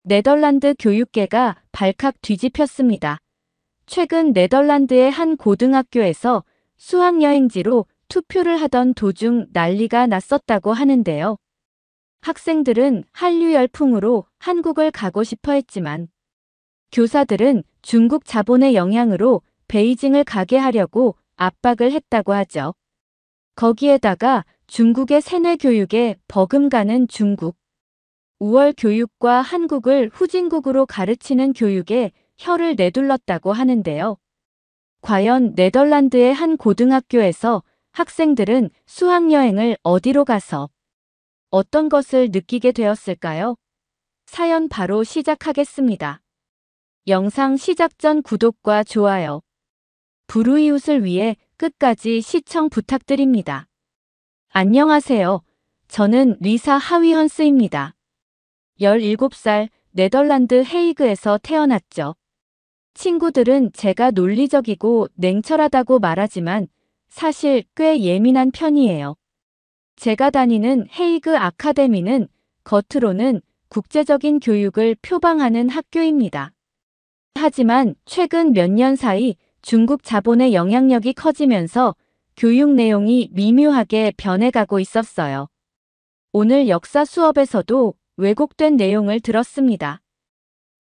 네덜란드 교육계가 발칵 뒤집혔습니다. 최근 네덜란드의 한 고등학교에서 수학여행지로 투표를 하던 도중 난리가 났었다고 하는데요. 학생들은 한류 열풍으로 한국을 가고 싶어 했지만 교사들은 중국 자본의 영향으로 베이징을 가게 하려고 압박을 했다고 하죠. 거기에다가 중국의 세뇌 교육에 버금가는 중국, 우월 교육과 한국을 후진국으로 가르치는 교육에 혀를 내둘렀다고 하는데요. 과연 네덜란드의 한 고등학교에서 학생들은 수학여행을 어디로 가서 어떤 것을 느끼게 되었을까요? 사연 바로 시작하겠습니다. 영상 시작 전 구독과 좋아요, 불우이웃을 위해 끝까지 시청 부탁드립니다. 안녕하세요. 저는 리사 하위헌스입니다. 17살 네덜란드 헤이그에서 태어났죠. 친구들은 제가 논리적이고 냉철하다고 말하지만 사실 꽤 예민한 편이에요. 제가 다니는 헤이그 아카데미는 겉으로는 국제적인 교육을 표방하는 학교입니다. 하지만 최근 몇 년 사이 중국 자본의 영향력이 커지면서 교육 내용이 미묘하게 변해가고 있었어요. 오늘 역사 수업에서도 왜곡된 내용을 들었습니다.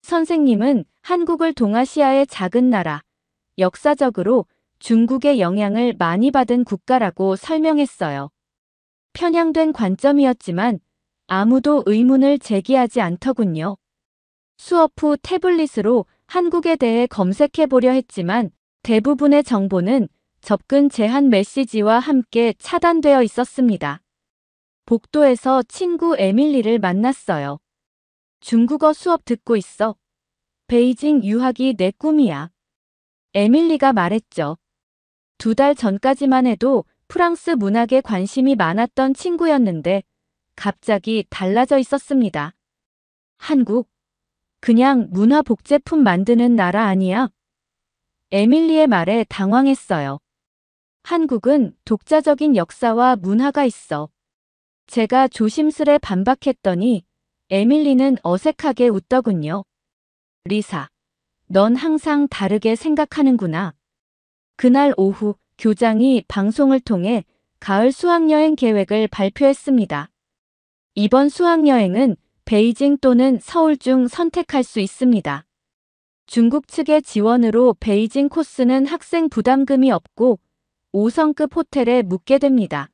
선생님은 한국을 동아시아의 작은 나라, 역사적으로 중국의 영향을 많이 받은 국가라고 설명했어요. 편향된 관점이었지만 아무도 의문을 제기하지 않더군요. 수업 후 태블릿으로 한국에 대해 검색해보려 했지만 대부분의 정보는 접근 제한 메시지와 함께 차단되어 있었습니다. 복도에서 친구 에밀리를 만났어요. 중국어 수업 듣고 있어. 베이징 유학이 내 꿈이야. 에밀리가 말했죠. 2달 전까지만 해도 프랑스 문학에 관심이 많았던 친구였는데 갑자기 달라져 있었습니다. 한국? 그냥 문화 복제품 만드는 나라 아니야? 에밀리의 말에 당황했어요. 한국은 독자적인 역사와 문화가 있어. 제가 조심스레 반박했더니 에밀리는 어색하게 웃더군요. 리사, 넌 항상 다르게 생각하는구나. 그날 오후 교장이 방송을 통해 가을 수학여행 계획을 발표했습니다. 이번 수학여행은 베이징 또는 서울 중 선택할 수 있습니다. 중국 측의 지원으로 베이징 코스는 학생 부담금이 없고 5성급 호텔에 묵게 됩니다.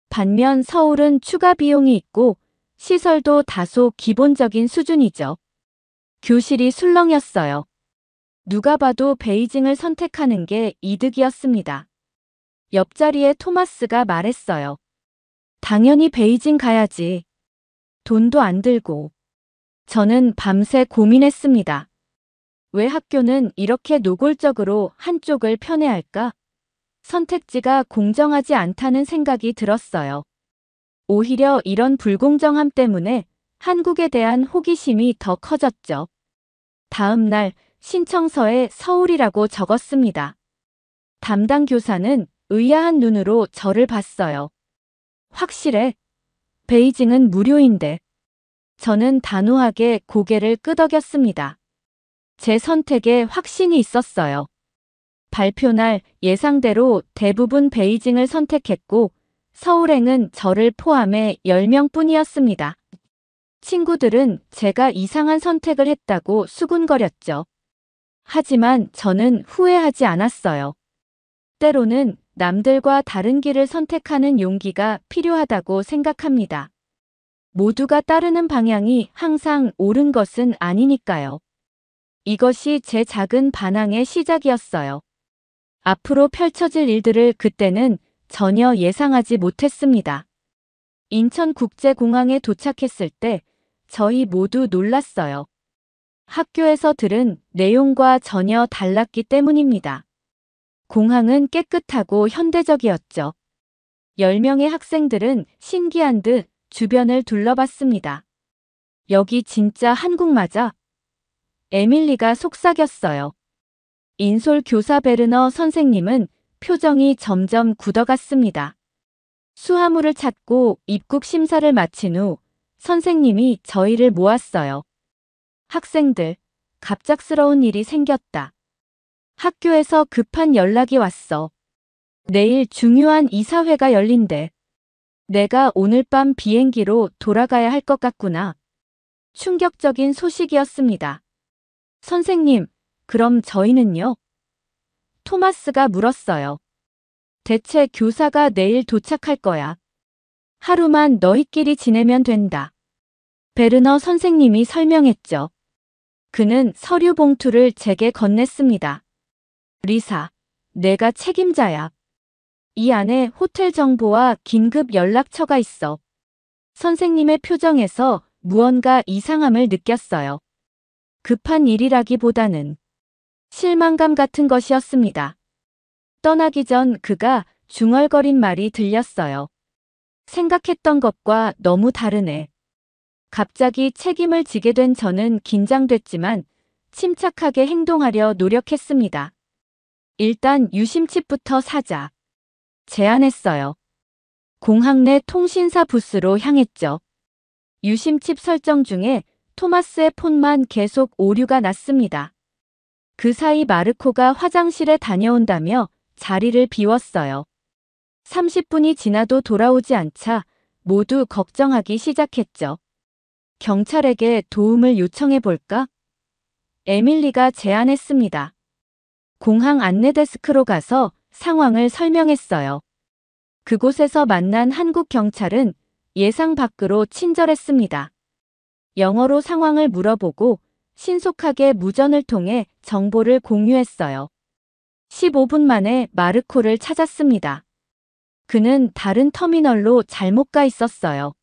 반면 서울은 추가 비용이 있고 시설도 다소 기본적인 수준이죠. 교실이 술렁였어요. 누가 봐도 베이징을 선택하는 게 이득이었습니다. 옆자리에 토마스가 말했어요. 당연히 베이징 가야지. 돈도 안 들고. 저는 밤새 고민했습니다. 왜 학교는 이렇게 노골적으로 한쪽을 편애할까? 선택지가 공정하지 않다는 생각이 들었어요. 오히려 이런 불공정함 때문에 한국에 대한 호기심이 더 커졌죠. 다음 날 신청서에 서울이라고 적었습니다. 담당 교사는 의아한 눈으로 저를 봤어요. 확실해? 베이징은 무료인데. 저는 단호하게 고개를 끄덕였습니다. 제 선택에 확신이 있었어요. 발표날 예상대로 대부분 베이징을 선택했고 서울행은 저를 포함해 10명뿐이었습니다. 친구들은 제가 이상한 선택을 했다고 수군거렸죠. 하지만 저는 후회하지 않았어요. 때로는 남들과 다른 길을 선택하는 용기가 필요하다고 생각합니다. 모두가 따르는 방향이 항상 옳은 것은 아니니까요. 이것이 제 작은 반항의 시작이었어요. 앞으로 펼쳐질 일들을 그때는 전혀 예상하지 못했습니다. 인천국제공항에 도착했을 때 저희 모두 놀랐어요. 학교에서 들은 내용과 전혀 달랐기 때문입니다. 공항은 깨끗하고 현대적이었죠. 10명의 학생들은 신기한 듯 주변을 둘러봤습니다. 여기 진짜 한국 맞아? 에밀리가 속삭였어요. 인솔 교사 베르너 선생님은 표정이 점점 굳어갔습니다. 수화물을 찾고 입국 심사를 마친 후 선생님이 저희를 모았어요. 학생들, 갑작스러운 일이 생겼다. 학교에서 급한 연락이 왔어. 내일 중요한 이사회가 열린대. 내가 오늘 밤 비행기로 돌아가야 할 것 같구나. 충격적인 소식이었습니다. 선생님, 그럼 저희는요? 토마스가 물었어요. 대체 교사가 내일 도착할 거야. 하루만 너희끼리 지내면 된다. 베르너 선생님이 설명했죠. 그는 서류 봉투를 제게 건넸습니다. 리사, 내가 책임자야. 이 안에 호텔 정보와 긴급 연락처가 있어. 선생님의 표정에서 무언가 이상함을 느꼈어요. 급한 일이라기보다는 실망감 같은 것이었습니다. 떠나기 전 그가 중얼거린 말이 들렸어요. 생각했던 것과 너무 다르네. 갑자기 책임을 지게 된 저는 긴장됐지만 침착하게 행동하려 노력했습니다. 일단 유심칩부터 사자. 제안했어요. 공항 내 통신사 부스로 향했죠. 유심칩 설정 중에 토마스의 폰만 계속 오류가 났습니다. 그 사이 마르코가 화장실에 다녀온다며 자리를 비웠어요. 30분이 지나도 돌아오지 않자 모두 걱정하기 시작했죠. 경찰에게 도움을 요청해 볼까? 에밀리가 제안했습니다. 공항 안내 데스크로 가서 상황을 설명했어요. 그곳에서 만난 한국 경찰은 예상 밖으로 친절했습니다. 영어로 상황을 물어보고 신속하게 무전을 통해 정보를 공유했어요. 15분 만에 마르코를 찾았습니다. 그는 다른 터미널로 잘못 가 있었어요.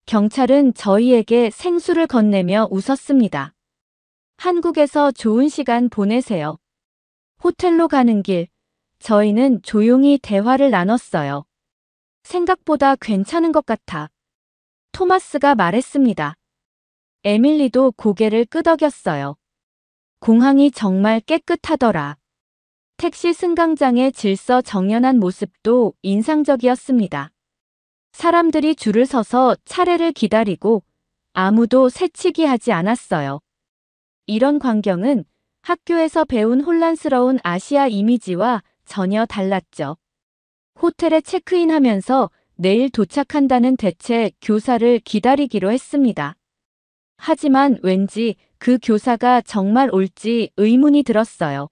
경찰은 저희에게 생수를 건네며 웃었습니다. 한국에서 좋은 시간 보내세요. 호텔로 가는 길, 저희는 조용히 대화를 나눴어요. 생각보다 괜찮은 것 같아. 토마스가 말했습니다. 에밀리도 고개를 끄덕였어요. 공항이 정말 깨끗하더라. 택시 승강장의 질서 정연한 모습도 인상적이었습니다. 사람들이 줄을 서서 차례를 기다리고 아무도 새치기 하지 않았어요. 이런 광경은 학교에서 배운 혼란스러운 아시아 이미지와 전혀 달랐죠. 호텔에 체크인하면서 내일 도착한다는 대체 교사를 기다리기로 했습니다. 하지만 왠지 그 교사가 정말 올지 의문이 들었어요.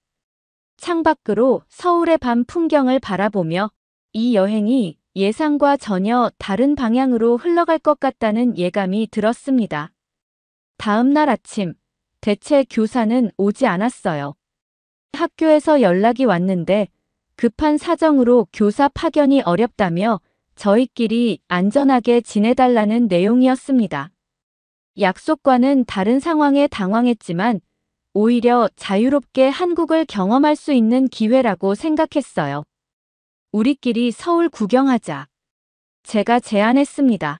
창밖으로 서울의 밤 풍경을 바라보며 이 여행이 예상과 전혀 다른 방향으로 흘러갈 것 같다는 예감이 들었습니다. 다음 날 아침, 대체 교사는 오지 않았어요. 학교에서 연락이 왔는데 급한 사정으로 교사 파견이 어렵다며 저희끼리 안전하게 지내달라는 내용이었습니다. 약속과는 다른 상황에 당황했지만 오히려 자유롭게 한국을 경험할 수 있는 기회라고 생각했어요. 우리끼리 서울 구경하자. 제가 제안했습니다.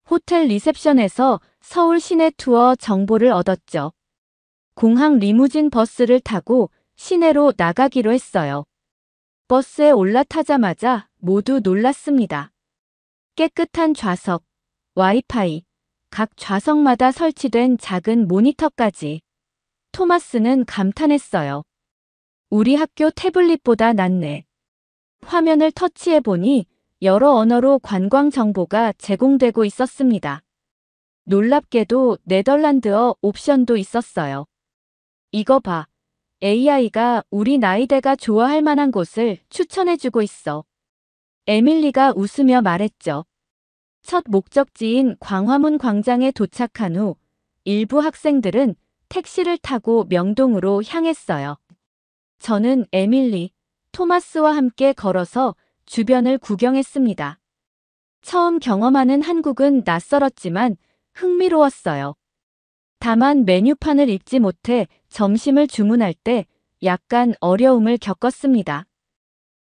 호텔 리셉션에서 서울 시내 투어 정보를 얻었죠. 공항 리무진 버스를 타고 시내로 나가기로 했어요. 버스에 올라타자마자 모두 놀랐습니다. 깨끗한 좌석, 와이파이, 각 좌석마다 설치된 작은 모니터까지. 토마스는 감탄했어요. 우리 학교 태블릿보다 낫네. 화면을 터치해보니 여러 언어로 관광 정보가 제공되고 있었습니다. 놀랍게도 네덜란드어 옵션도 있었어요. 이거 봐. AI가 우리 나이대가 좋아할 만한 곳을 추천해주고 있어. 에밀리가 웃으며 말했죠. 첫 목적지인 광화문 광장에 도착한 후 일부 학생들은 택시를 타고 명동으로 향했어요. 저는 에밀리, 토마스와 함께 걸어서 주변을 구경했습니다. 처음 경험하는 한국은 낯설었지만 흥미로웠어요. 다만 메뉴판을 읽지 못해 점심을 주문할 때 약간 어려움을 겪었습니다.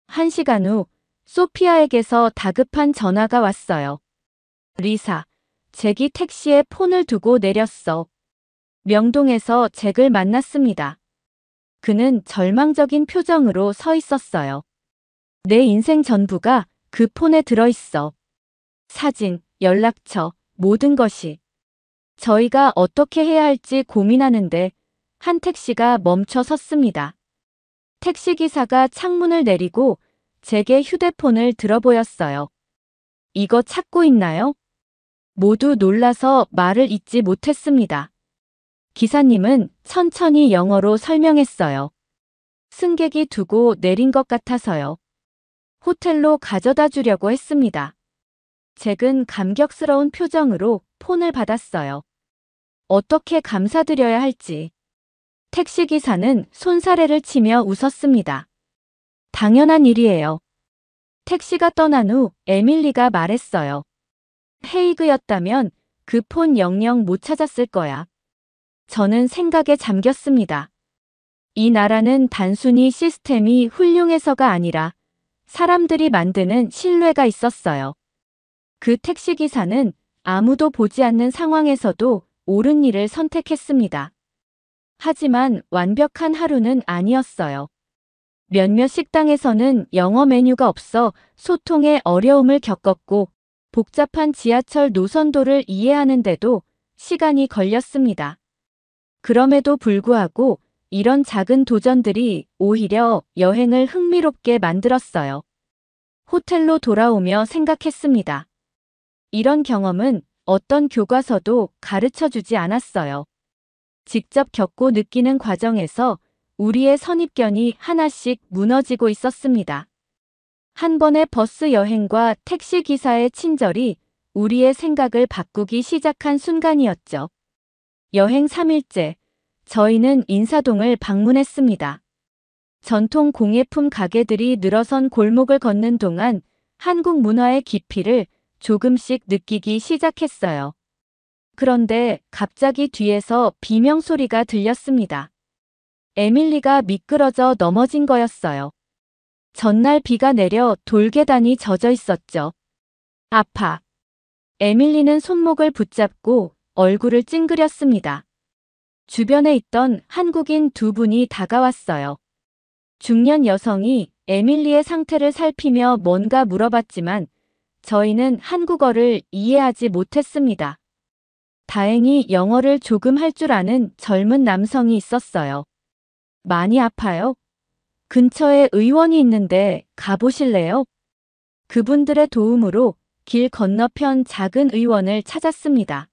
1시간 후 소피아에게서 다급한 전화가 왔어요. 리사, 잭이 택시에 폰을 두고 내렸어. 명동에서 잭을 만났습니다. 그는 절망적인 표정으로 서 있었어요. 내 인생 전부가 그 폰에 들어있어. 사진, 연락처, 모든 것이. 저희가 어떻게 해야 할지 고민하는데 한 택시가 멈춰 섰습니다. 택시기사가 창문을 내리고 제게 휴대폰을 들어 보였어요. 이거 찾고 있나요? 모두 놀라서 말을 잇지 못했습니다. 기사님은 천천히 영어로 설명했어요. 승객이 두고 내린 것 같아서요. 호텔로 가져다 주려고 했습니다. 잭은 감격스러운 표정으로 폰을 받았어요. 어떻게 감사드려야 할지. 택시기사는 손사래를 치며 웃었습니다. 당연한 일이에요. 택시가 떠난 후 에밀리가 말했어요. 헤이그였다면 그 폰 영영 못 찾았을 거야. 저는 생각에 잠겼습니다. 이 나라는 단순히 시스템이 훌륭해서가 아니라 사람들이 만드는 신뢰가 있었어요. 그 택시기사는 아무도 보지 않는 상황에서도 옳은 일을 선택했습니다. 하지만 완벽한 하루는 아니었어요. 몇몇 식당에서는 영어 메뉴가 없어 소통에 어려움을 겪었고 복잡한 지하철 노선도를 이해하는데도 시간이 걸렸습니다. 그럼에도 불구하고 이런 작은 도전들이 오히려 여행을 흥미롭게 만들었어요. 호텔로 돌아오며 생각했습니다. 이런 경험은 어떤 교과서도 가르쳐주지 않았어요. 직접 겪고 느끼는 과정에서 우리의 선입견이 하나씩 무너지고 있었습니다. 한 번의 버스 여행과 택시 기사의 친절이 우리의 생각을 바꾸기 시작한 순간이었죠. 여행 3일째, 저희는 인사동을 방문했습니다. 전통 공예품 가게들이 늘어선 골목을 걷는 동안 한국 문화의 깊이를 조금씩 느끼기 시작했어요. 그런데 갑자기 뒤에서 비명 소리가 들렸습니다. 에밀리가 미끄러져 넘어진 거였어요. 전날 비가 내려 돌계단이 젖어 있었죠. 아파. 에밀리는 손목을 붙잡고 얼굴을 찡그렸습니다. 주변에 있던 한국인 두 분이 다가왔어요. 중년 여성이 에밀리의 상태를 살피며 뭔가 물어봤지만 저희는 한국어를 이해하지 못했습니다. 다행히 영어를 조금 할 줄 아는 젊은 남성이 있었어요. 많이 아파요? 근처에 의원이 있는데 가보실래요? 그분들의 도움으로 길 건너편 작은 의원을 찾았습니다.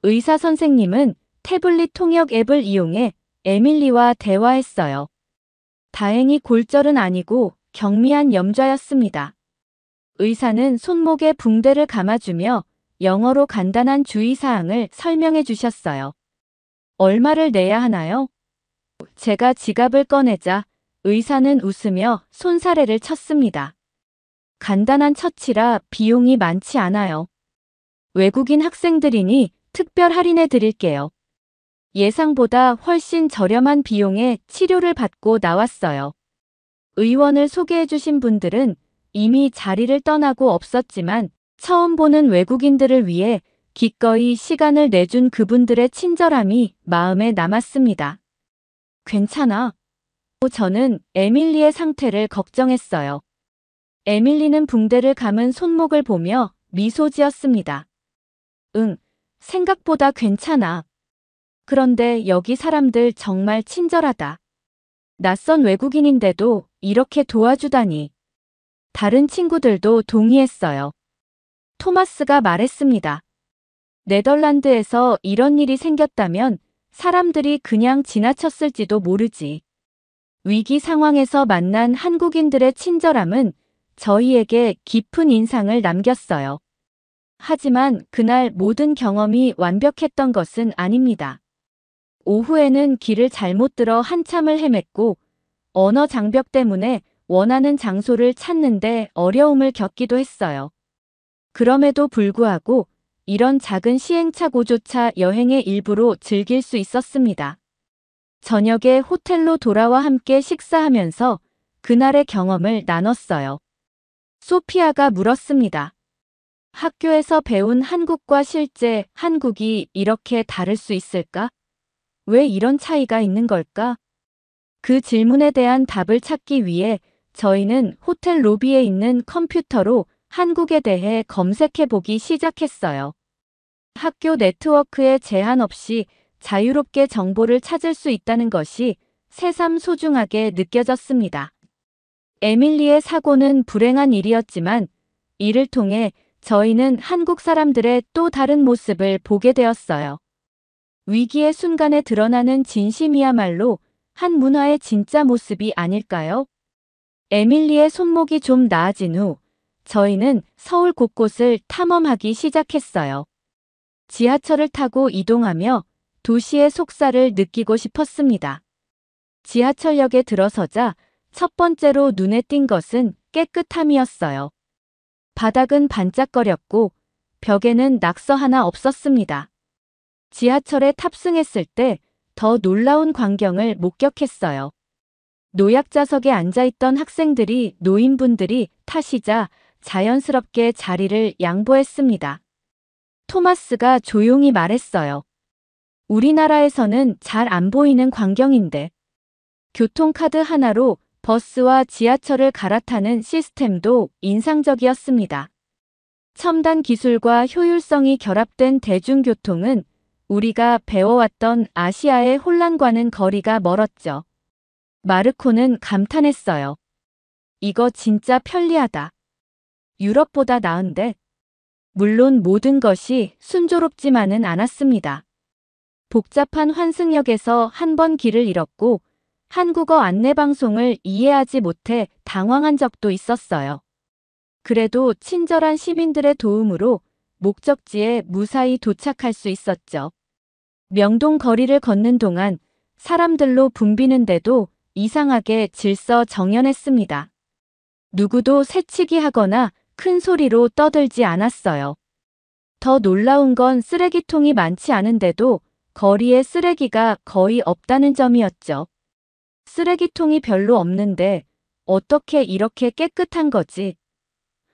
의사 선생님은 태블릿 통역 앱을 이용해 에밀리와 대화했어요. 다행히 골절은 아니고 경미한 염좌였습니다. 의사는 손목에 붕대를 감아주며 영어로 간단한 주의사항을 설명해 주셨어요. 얼마를 내야 하나요? 제가 지갑을 꺼내자 의사는 웃으며 손사래를 쳤습니다. 간단한 처치라 비용이 많지 않아요. 외국인 학생들이니 특별 할인해 드릴게요. 예상보다 훨씬 저렴한 비용에 치료를 받고 나왔어요. 의원을 소개해 주신 분들은 이미 자리를 떠나고 없었지만 처음 보는 외국인들을 위해 기꺼이 시간을 내준 그분들의 친절함이 마음에 남았습니다. 괜찮아. 저는 에밀리의 상태를 걱정했어요. 에밀리는 붕대를 감은 손목을 보며 미소 지었습니다. 응, 생각보다 괜찮아. 그런데 여기 사람들 정말 친절하다. 낯선 외국인인데도 이렇게 도와주다니. 다른 친구들도 동의했어요. 토마스가 말했습니다. 네덜란드에서 이런 일이 생겼다면 사람들이 그냥 지나쳤을지도 모르지. 위기 상황에서 만난 한국인들의 친절함은 저희에게 깊은 인상을 남겼어요. 하지만 그날 모든 경험이 완벽했던 것은 아닙니다. 오후에는 길을 잘못 들어 한참을 헤맸고 언어 장벽 때문에 원하는 장소를 찾는데 어려움을 겪기도 했어요. 그럼에도 불구하고 이런 작은 시행착오조차 여행의 일부로 즐길 수 있었습니다. 저녁에 호텔로 돌아와 함께 식사하면서 그날의 경험을 나눴어요. 소피아가 물었습니다. 학교에서 배운 한국과 실제 한국이 이렇게 다를 수 있을까? 왜 이런 차이가 있는 걸까? 그 질문에 대한 답을 찾기 위해 저희는 호텔 로비에 있는 컴퓨터로 한국에 대해 검색해 보기 시작했어요. 학교 네트워크에 제한 없이 자유롭게 정보를 찾을 수 있다는 것이 새삼 소중하게 느껴졌습니다. 에밀리의 사고는 불행한 일이었지만 이를 통해 저희는 한국 사람들의 또 다른 모습을 보게 되었어요. 위기의 순간에 드러나는 진심이야말로 한 문화의 진짜 모습이 아닐까요? 에밀리의 손목이 좀 나아진 후 저희는 서울 곳곳을 탐험하기 시작했어요. 지하철을 타고 이동하며 도시의 속살을 느끼고 싶었습니다. 지하철역에 들어서자 첫 번째로 눈에 띈 것은 깨끗함이었어요. 바닥은 반짝거렸고 벽에는 낙서 하나 없었습니다. 지하철에 탑승했을 때 더 놀라운 광경을 목격했어요. 노약자석에 앉아있던 학생들이 노인분들이 타시자 자연스럽게 자리를 양보했습니다. 토마스가 조용히 말했어요. 우리나라에서는 잘 안 보이는 광경인데. 교통카드 하나로 버스와 지하철을 갈아타는 시스템도 인상적이었습니다. 첨단 기술과 효율성이 결합된 대중교통은 우리가 배워왔던 아시아의 혼란과는 거리가 멀었죠. 마르코는 감탄했어요. 이거 진짜 편리하다. 유럽보다 나은데. 물론 모든 것이 순조롭지만은 않았습니다. 복잡한 환승역에서 한 번 길을 잃었고 한국어 안내방송을 이해하지 못해 당황한 적도 있었어요. 그래도 친절한 시민들의 도움으로 목적지에 무사히 도착할 수 있었죠. 명동 거리를 걷는 동안 사람들로 붐비는데도 이상하게 질서정연했습니다. 누구도 새치기 하거나 큰 소리로 떠들지 않았어요. 더 놀라운 건 쓰레기통이 많지 않은데도 거리에 쓰레기가 거의 없다는 점이었죠. 쓰레기통이 별로 없는데 어떻게 이렇게 깨끗한 거지?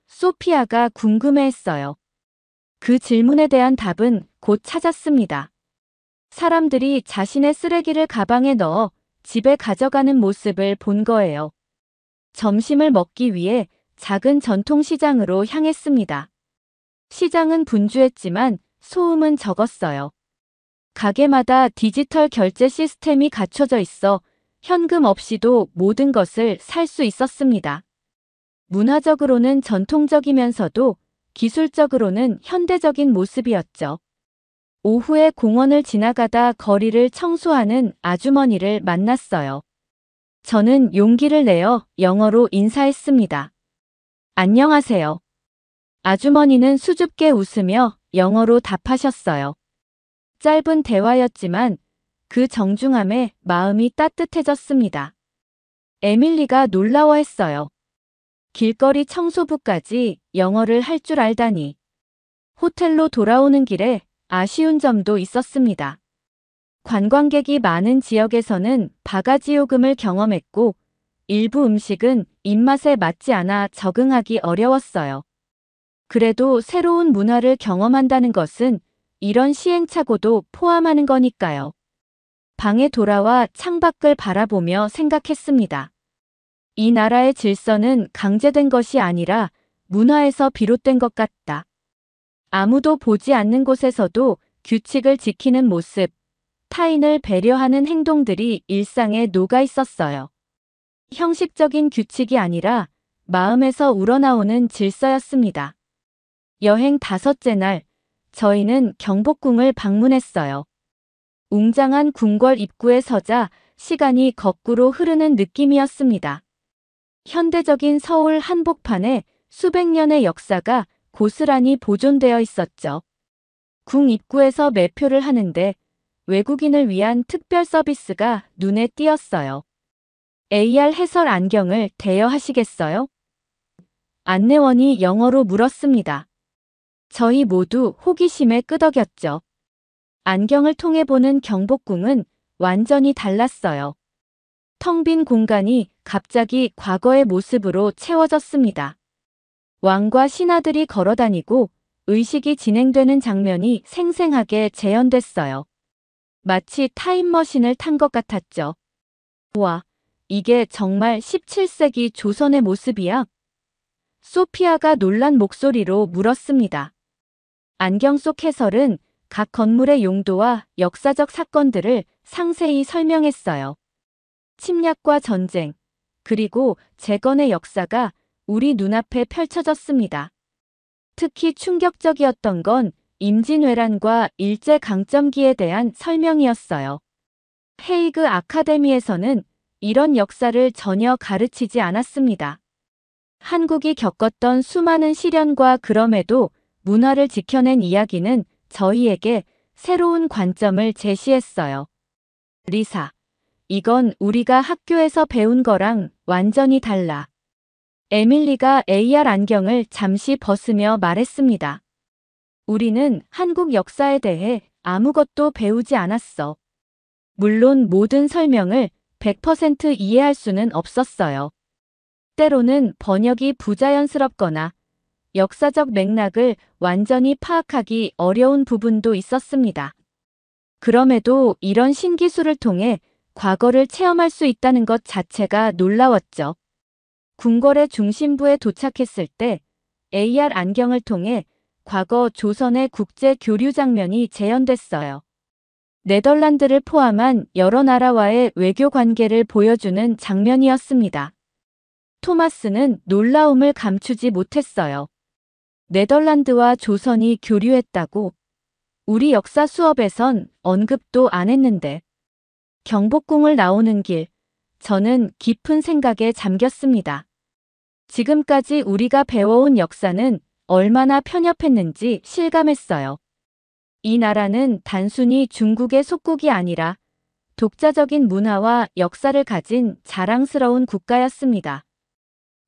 소피아가 궁금해했어요. 그 질문에 대한 답은 곧 찾았습니다. 사람들이 자신의 쓰레기를 가방에 넣어 집에 가져가는 모습을 본 거예요. 점심을 먹기 위해 작은 전통시장으로 향했습니다. 시장은 분주했지만 소음은 적었어요. 가게마다 디지털 결제 시스템이 갖춰져 있어 현금 없이도 모든 것을 살 수 있었습니다. 문화적으로는 전통적이면서도 기술적으로는 현대적인 모습이었죠. 오후에 공원을 지나가다 거리를 청소하는 아주머니를 만났어요. 저는 용기를 내어 영어로 인사했습니다. 안녕하세요. 아주머니는 수줍게 웃으며 영어로 답하셨어요. 짧은 대화였지만 그 정중함에 마음이 따뜻해졌습니다. 에밀리가 놀라워했어요. 길거리 청소부까지 영어를 할 줄 알다니. 호텔로 돌아오는 길에 아쉬운 점도 있었습니다. 관광객이 많은 지역에서는 바가지 요금을 경험했고 일부 음식은 입맛에 맞지 않아 적응하기 어려웠어요. 그래도 새로운 문화를 경험한다는 것은 이런 시행착오도 포함하는 거니까요. 방에 돌아와 창밖을 바라보며 생각했습니다. 이 나라의 질서는 강제된 것이 아니라 문화에서 비롯된 것 같다. 아무도 보지 않는 곳에서도 규칙을 지키는 모습, 타인을 배려하는 행동들이 일상에 녹아 있었어요. 형식적인 규칙이 아니라 마음에서 우러나오는 질서였습니다. 여행 5째 날, 저희는 경복궁을 방문했어요. 웅장한 궁궐 입구에 서자 시간이 거꾸로 흐르는 느낌이었습니다. 현대적인 서울 한복판에 수백 년의 역사가 고스란히 보존되어 있었죠. 궁 입구에서 매표를 하는데 외국인을 위한 특별 서비스가 눈에 띄었어요. AR 해설 안경을 대여하시겠어요? 안내원이 영어로 물었습니다. 저희 모두 호기심에 끄덕였죠. 안경을 통해 보는 경복궁은 완전히 달랐어요. 텅 빈 공간이 갑자기 과거의 모습으로 채워졌습니다. 왕과 신하들이 걸어다니고 의식이 진행되는 장면이 생생하게 재현됐어요. 마치 타임머신을 탄 것 같았죠. 와, 이게 정말 17세기 조선의 모습이야? 소피아가 놀란 목소리로 물었습니다. 안경 속 해설은 각 건물의 용도와 역사적 사건들을 상세히 설명했어요. 침략과 전쟁, 그리고 재건의 역사가 우리 눈앞에 펼쳐졌습니다. 특히 충격적이었던 건 임진왜란과 일제강점기에 대한 설명이었어요. 헤이그 아카데미에서는 이런 역사를 전혀 가르치지 않았습니다. 한국이 겪었던 수많은 시련과 그럼에도 문화를 지켜낸 이야기는 저희에게 새로운 관점을 제시했어요. 리사, 이건 우리가 학교에서 배운 거랑 완전히 달라. 에밀리가 AR 안경을 잠시 벗으며 말했습니다. 우리는 한국 역사에 대해 아무것도 배우지 않았어. 물론 모든 설명을 100% 이해할 수는 없었어요. 때로는 번역이 부자연스럽거나 역사적 맥락을 완전히 파악하기 어려운 부분도 있었습니다. 그럼에도 이런 신기술을 통해 과거를 체험할 수 있다는 것 자체가 놀라웠죠. 궁궐의 중심부에 도착했을 때 AR 안경을 통해 과거 조선의 국제 교류 장면이 재현됐어요. 네덜란드를 포함한 여러 나라와의 외교 관계를 보여주는 장면이었습니다. 토마스는 놀라움을 감추지 못했어요. 네덜란드와 조선이 교류했다고? 우리 역사 수업에선 언급도 안 했는데. 경복궁을 나오는 길, 저는 깊은 생각에 잠겼습니다. 지금까지 우리가 배워온 역사는 얼마나 편협했는지 실감했어요. 이 나라는 단순히 중국의 속국이 아니라 독자적인 문화와 역사를 가진 자랑스러운 국가였습니다.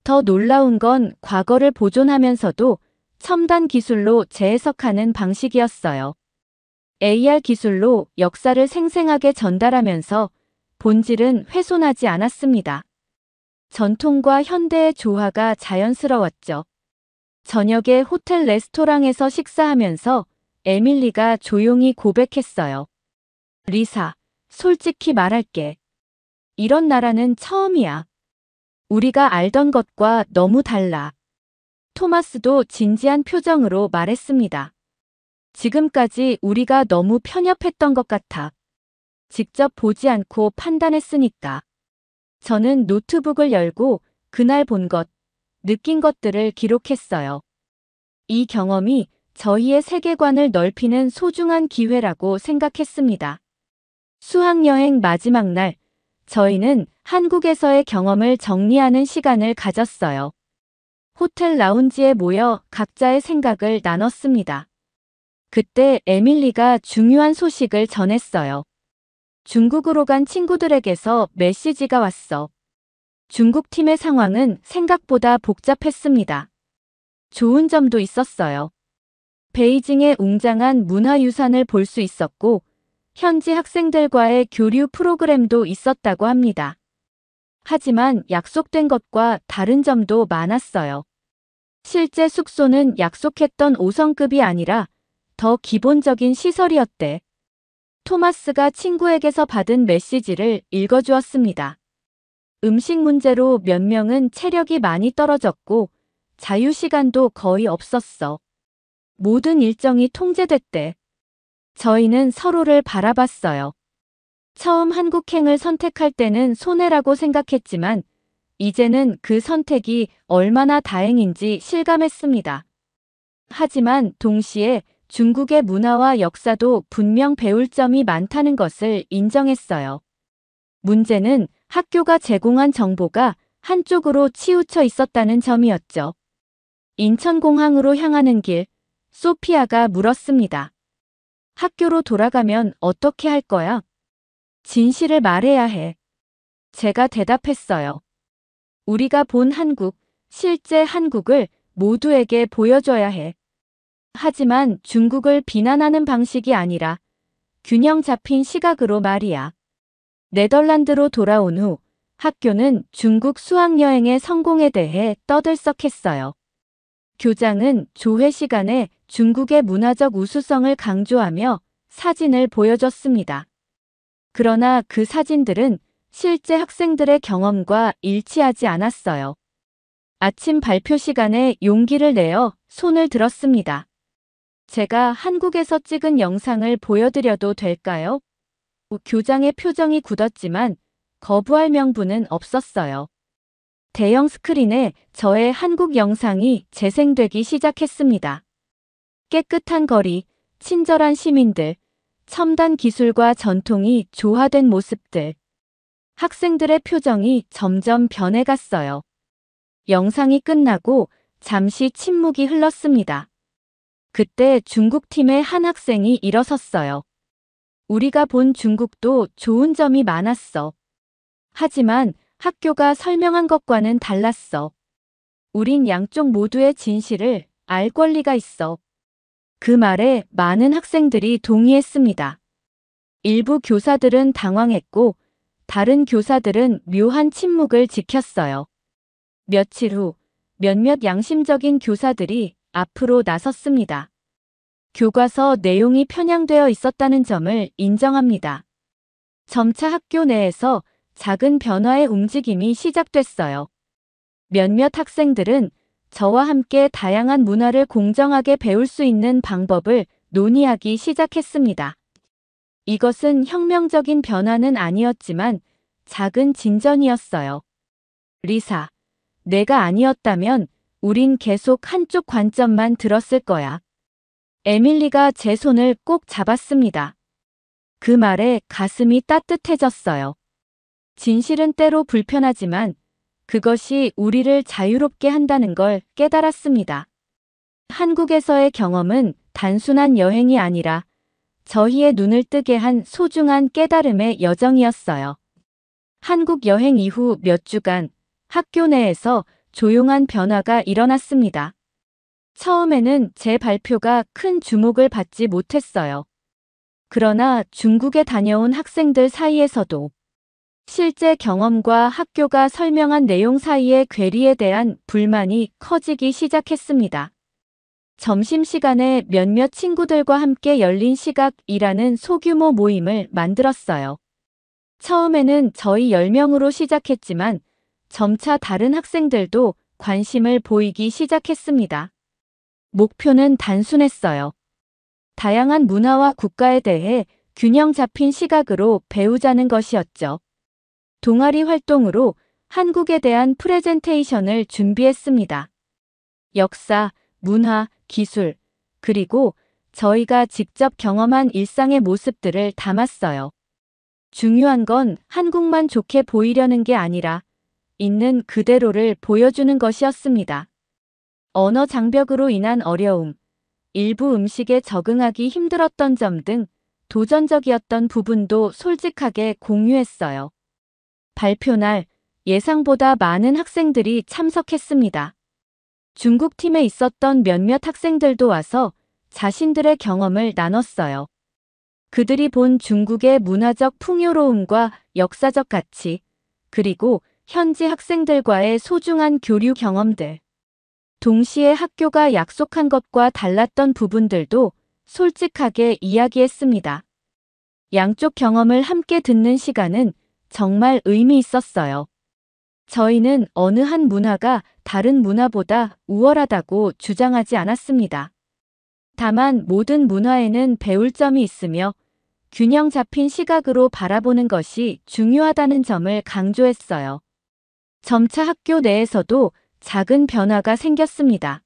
더 놀라운 건 과거를 보존하면서도 첨단 기술로 재해석하는 방식이었어요. AR 기술로 역사를 생생하게 전달하면서 본질은 훼손하지 않았습니다. 전통과 현대의 조화가 자연스러웠죠. 저녁에 호텔 레스토랑에서 식사하면서 에밀리가 조용히 고백했어요. 리사, 솔직히 말할게. 이런 나라는 처음이야. 우리가 알던 것과 너무 달라. 토마스도 진지한 표정으로 말했습니다. 지금까지 우리가 너무 편협했던 것 같아. 직접 보지 않고 판단했으니까. 저는 노트북을 열고 그날 본 것, 느낀 것들을 기록했어요. 이 경험이 저희의 세계관을 넓히는 소중한 기회라고 생각했습니다. 수학여행 마지막 날, 저희는 한국에서의 경험을 정리하는 시간을 가졌어요. 호텔 라운지에 모여 각자의 생각을 나눴습니다. 그때 에밀리가 중요한 소식을 전했어요. 중국으로 간 친구들에게서 메시지가 왔어. 중국 팀의 상황은 생각보다 복잡했습니다. 좋은 점도 있었어요. 베이징의 웅장한 문화유산을 볼 수 있었고, 현지 학생들과의 교류 프로그램도 있었다고 합니다. 하지만 약속된 것과 다른 점도 많았어요. 실제 숙소는 약속했던 5성급이 아니라 더 기본적인 시설이었대. 토마스가 친구에게서 받은 메시지를 읽어주었습니다. 음식 문제로 몇 명은 체력이 많이 떨어졌고 자유시간도 거의 없었어. 모든 일정이 통제됐대. 저희는 서로를 바라봤어요. 처음 한국행을 선택할 때는 손해라고 생각했지만 이제는 그 선택이 얼마나 다행인지 실감했습니다. 하지만 동시에 중국의 문화와 역사도 분명 배울 점이 많다는 것을 인정했어요. 문제는 학교가 제공한 정보가 한쪽으로 치우쳐 있었다는 점이었죠. 인천공항으로 향하는 길, 소피아가 물었습니다. 학교로 돌아가면 어떻게 할 거야? 진실을 말해야 해. 제가 대답했어요. 우리가 본 한국, 실제 한국을 모두에게 보여줘야 해. 하지만 중국을 비난하는 방식이 아니라 균형 잡힌 시각으로 말이야. 네덜란드로 돌아온 후 학교는 중국 수학여행의 성공에 대해 떠들썩했어요. 교장은 조회 시간에 중국의 문화적 우수성을 강조하며 사진을 보여줬습니다. 그러나 그 사진들은 실제 학생들의 경험과 일치하지 않았어요. 아침 발표 시간에 용기를 내어 손을 들었습니다. 제가 한국에서 찍은 영상을 보여드려도 될까요? 교장의 표정이 굳었지만 거부할 명분은 없었어요. 대형 스크린에 저의 한국 영상이 재생되기 시작했습니다. 깨끗한 거리, 친절한 시민들, 첨단 기술과 전통이 조화된 모습들. 학생들의 표정이 점점 변해갔어요. 영상이 끝나고 잠시 침묵이 흘렀습니다. 그때 중국팀의 한 학생이 일어섰어요. 우리가 본 중국도 좋은 점이 많았어. 하지만 학교가 설명한 것과는 달랐어. 우린 양쪽 모두의 진실을 알 권리가 있어. 그 말에 많은 학생들이 동의했습니다. 일부 교사들은 당황했고 다른 교사들은 묘한 침묵을 지켰어요. 며칠 후 몇몇 양심적인 교사들이 앞으로 나섰습니다. 교과서 내용이 편향되어 있었다는 점을 인정합니다. 점차 학교 내에서 작은 변화의 움직임이 시작됐어요. 몇몇 학생들은 저와 함께 다양한 문화를 공정하게 배울 수 있는 방법을 논의하기 시작했습니다. 이것은 혁명적인 변화는 아니었지만 작은 진전이었어요. 리사, 내가 아니었다면 우린 계속 한쪽 관점만 들었을 거야. 에밀리가 제 손을 꼭 잡았습니다. 그 말에 가슴이 따뜻해졌어요. 진실은 때로 불편하지만 그것이 우리를 자유롭게 한다는 걸 깨달았습니다. 한국에서의 경험은 단순한 여행이 아니라 저희의 눈을 뜨게 한 소중한 깨달음의 여정이었어요. 한국 여행 이후 몇 주간 학교 내에서 조용한 변화가 일어났습니다. 처음에는 제 발표가 큰 주목을 받지 못했어요. 그러나 중국에 다녀온 학생들 사이에서도 실제 경험과 학교가 설명한 내용 사이의 괴리에 대한 불만이 커지기 시작했습니다. 점심시간에 몇몇 친구들과 함께 열린 시각이라는 소규모 모임을 만들었어요. 처음에는 저희 10명으로 시작했지만 점차 다른 학생들도 관심을 보이기 시작했습니다. 목표는 단순했어요. 다양한 문화와 국가에 대해 균형 잡힌 시각으로 배우자는 것이었죠. 동아리 활동으로 한국에 대한 프레젠테이션을 준비했습니다. 역사, 문화, 기술, 그리고 저희가 직접 경험한 일상의 모습들을 담았어요. 중요한 건 한국만 좋게 보이려는 게 아니라 있는 그대로를 보여주는 것이었습니다. 언어 장벽으로 인한 어려움, 일부 음식에 적응하기 힘들었던 점 등 도전적이었던 부분도 솔직하게 공유했어요. 발표날 예상보다 많은 학생들이 참석했습니다. 중국팀에 있었던 몇몇 학생들도 와서 자신들의 경험을 나눴어요. 그들이 본 중국의 문화적 풍요로움과 역사적 가치, 그리고 현지 학생들과의 소중한 교류 경험들. 동시에 학교가 약속한 것과 달랐던 부분들도 솔직하게 이야기했습니다. 양쪽 경험을 함께 듣는 시간은 정말 의미 있었어요. 저희는 어느 한 문화가 다른 문화보다 우월하다고 주장하지 않았습니다. 다만 모든 문화에는 배울 점이 있으며 균형 잡힌 시각으로 바라보는 것이 중요하다는 점을 강조했어요. 점차 학교 내에서도 작은 변화가 생겼습니다.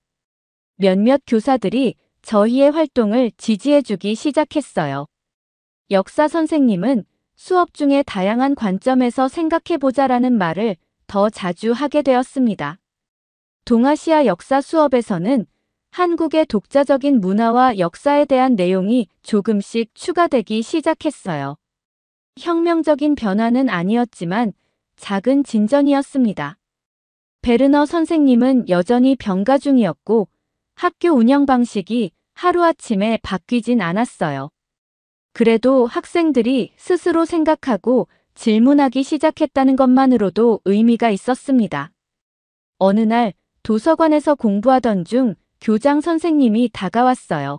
몇몇 교사들이 저희의 활동을 지지해주기 시작했어요. 역사 선생님은 수업 중에 다양한 관점에서 생각해보자라는 말을 더 자주 하게 되었습니다. 동아시아 역사 수업에서는 한국의 독자적인 문화와 역사에 대한 내용이 조금씩 추가되기 시작했어요. 혁명적인 변화는 아니었지만 작은 진전이었습니다. 베르너 선생님은 여전히 병가 중이었고 학교 운영 방식이 하루아침에 바뀌진 않았어요. 그래도 학생들이 스스로 생각하고 질문하기 시작했다는 것만으로도 의미가 있었습니다. 어느 날 도서관에서 공부하던 중 교장 선생님이 다가왔어요.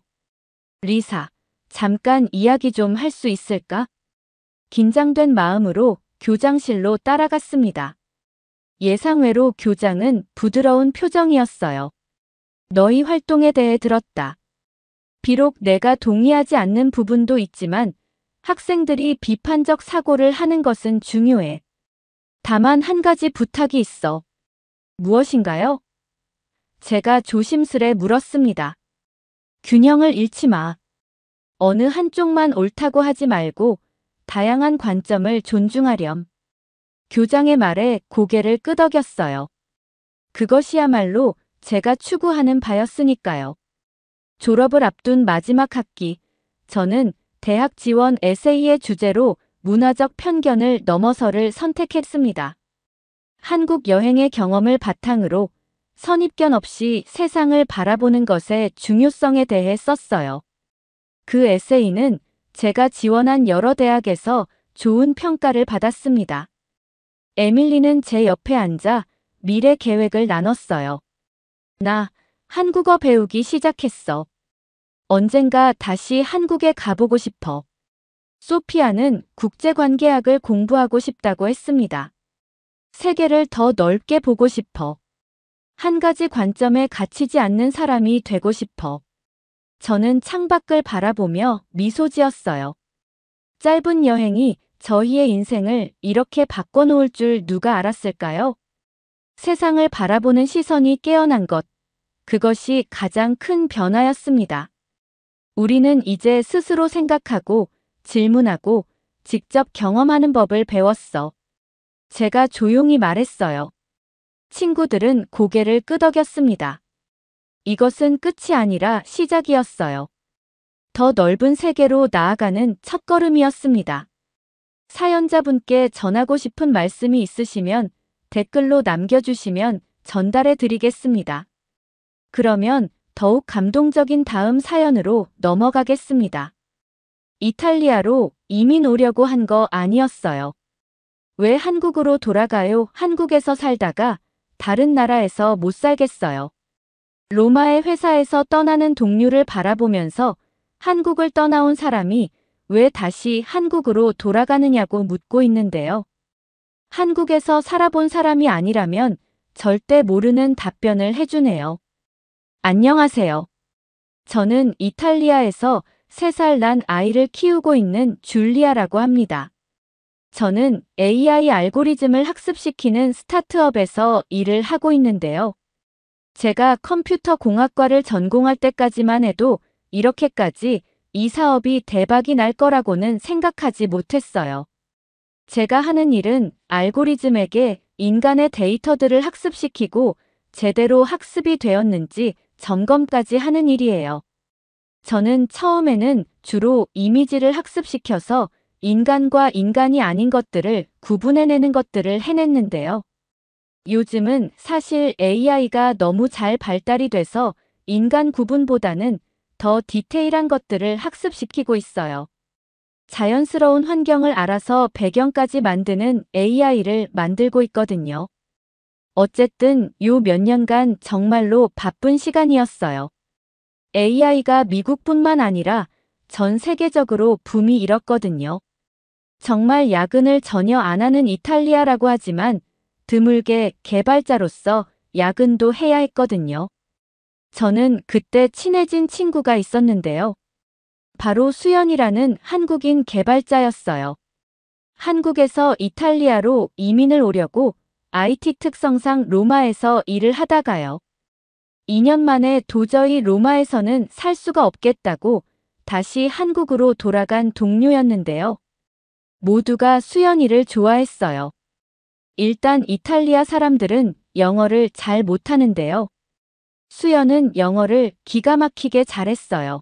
리사, 잠깐 이야기 좀 할 수 있을까? 긴장된 마음으로 교장실로 따라갔습니다. 예상외로 교장은 부드러운 표정이었어요. 너희 활동에 대해 들었다. 비록 내가 동의하지 않는 부분도 있지만 학생들이 비판적 사고를 하는 것은 중요해. 다만 한 가지 부탁이 있어. 무엇인가요? 제가 조심스레 물었습니다. 균형을 잃지 마. 어느 한쪽만 옳다고 하지 말고 다양한 관점을 존중하렴. 교장의 말에 고개를 끄덕였어요. 그것이야말로 제가 추구하는 바였으니까요. 졸업을 앞둔 마지막 학기, 저는 대학 지원 에세이의 주제로 문화적 편견을 넘어서를 선택했습니다. 한국 여행의 경험을 바탕으로 선입견 없이 세상을 바라보는 것의 중요성에 대해 썼어요. 그 에세이는 제가 지원한 여러 대학에서 좋은 평가를 받았습니다. 에밀리는 제 옆에 앉아 미래 계획을 나눴어요. 나 한국어 배우기 시작했어. 언젠가 다시 한국에 가보고 싶어. 소피아는 국제관계학을 공부하고 싶다고 했습니다. 세계를 더 넓게 보고 싶어. 한 가지 관점에 갇히지 않는 사람이 되고 싶어. 저는 창밖을 바라보며 미소 지었어요. 짧은 여행이 저희의 인생을 이렇게 바꿔놓을 줄 누가 알았을까요? 세상을 바라보는 시선이 깨어난 것, 그것이 가장 큰 변화였습니다. 우리는 이제 스스로 생각하고 질문하고 직접 경험하는 법을 배웠어. 제가 조용히 말했어요. 친구들은 고개를 끄덕였습니다. 이것은 끝이 아니라 시작이었어요. 더 넓은 세계로 나아가는 첫걸음이었습니다. 사연자분께 전하고 싶은 말씀이 있으시면 댓글로 남겨주시면 전달해 드리겠습니다. 그러면 더욱 감동적인 다음 사연으로 넘어가겠습니다. 이탈리아로 이민 오려고 한 거 아니었어요. 왜 한국으로 돌아가요? 한국에서 살다가 다른 나라에서 못 살겠어요. 로마의 회사에서 떠나는 동료를 바라보면서 한국을 떠나온 사람이 왜 다시 한국으로 돌아가느냐고 묻고 있는데요. 한국에서 살아본 사람이 아니라면 절대 모르는 답변을 해주네요. 안녕하세요. 저는 이탈리아에서 3살 난 아이를 키우고 있는 줄리아라고 합니다. 저는 AI 알고리즘을 학습시키는 스타트업에서 일을 하고 있는데요. 제가 컴퓨터 공학과를 전공할 때까지만 해도 이렇게까지 이 사업이 대박이 날 거라고는 생각하지 못했어요. 제가 하는 일은 알고리즘에게 인간의 데이터들을 학습시키고 제대로 학습이 되었는지 점검까지 하는 일이에요. 저는 처음에는 주로 이미지를 학습시켜서 인간과 인간이 아닌 것들을 구분해내는 것들을 해냈는데요. 요즘은 사실 AI가 너무 잘 발달이 돼서 인간 구분보다는 더 디테일한 것들을 학습시키고 있어요. 자연스러운 환경을 알아서 배경까지 만드는 AI를 만들고 있거든요. 어쨌든 요 몇 년간 정말로 바쁜 시간이었어요. AI가 미국뿐만 아니라 전 세계적으로 붐이 일었거든요. 정말 야근을 전혀 안 하는 이탈리아라고 하지만 드물게 개발자로서 야근도 해야 했거든요. 저는 그때 친해진 친구가 있었는데요. 바로 수연이라는 한국인 개발자였어요. 한국에서 이탈리아로 이민을 오려고 IT 특성상 로마에서 일을 하다가요. 2년 만에 도저히 로마에서는 살 수가 없겠다고 다시 한국으로 돌아간 동료였는데요. 모두가 수연이를 좋아했어요. 일단 이탈리아 사람들은 영어를 잘 못하는데요. 수연은 영어를 기가 막히게 잘했어요.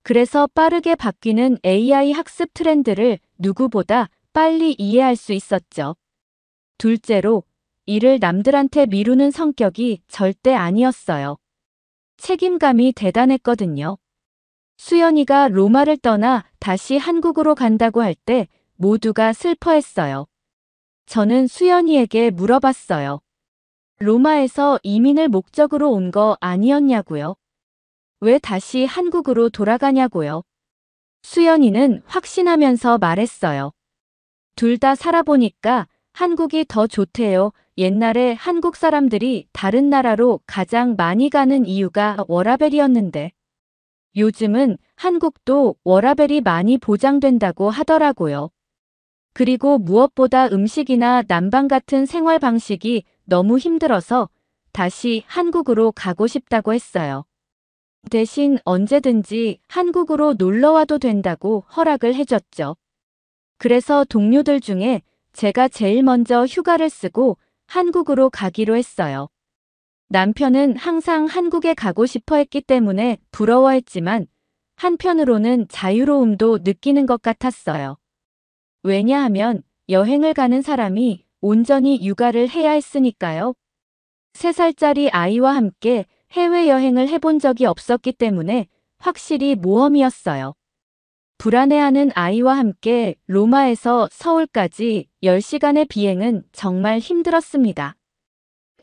그래서 빠르게 바뀌는 AI 학습 트렌드를 누구보다 빨리 이해할 수 있었죠. 둘째로, 일을 남들한테 미루는 성격이 절대 아니었어요. 책임감이 대단했거든요. 수연이가 로마를 떠나 다시 한국으로 간다고 할 때 모두가 슬퍼했어요. 저는 수연이에게 물어봤어요. 로마에서 이민을 목적으로 온 거 아니었냐고요? 왜 다시 한국으로 돌아가냐고요? 수연이는 확신하면서 말했어요. 둘 다 살아보니까 한국이 더 좋대요. 옛날에 한국 사람들이 다른 나라로 가장 많이 가는 이유가 워라밸이었는데. 요즘은 한국도 워라밸이 많이 보장된다고 하더라고요. 그리고 무엇보다 음식이나 난방 같은 생활 방식이 너무 힘들어서 다시 한국으로 가고 싶다고 했어요. 대신 언제든지 한국으로 놀러 와도 된다고 허락을 해줬죠. 그래서 동료들 중에 제가 제일 먼저 휴가를 쓰고 한국으로 가기로 했어요. 남편은 항상 한국에 가고 싶어 했기 때문에 부러워했지만 한편으로는 자유로움도 느끼는 것 같았어요. 왜냐하면 여행을 가는 사람이 온전히 육아를 해야 했으니까요. 3살짜리 아이와 함께 해외여행을 해본 적이 없었기 때문에 확실히 모험이었어요. 불안해하는 아이와 함께 로마에서 서울까지 10시간의 비행은 정말 힘들었습니다.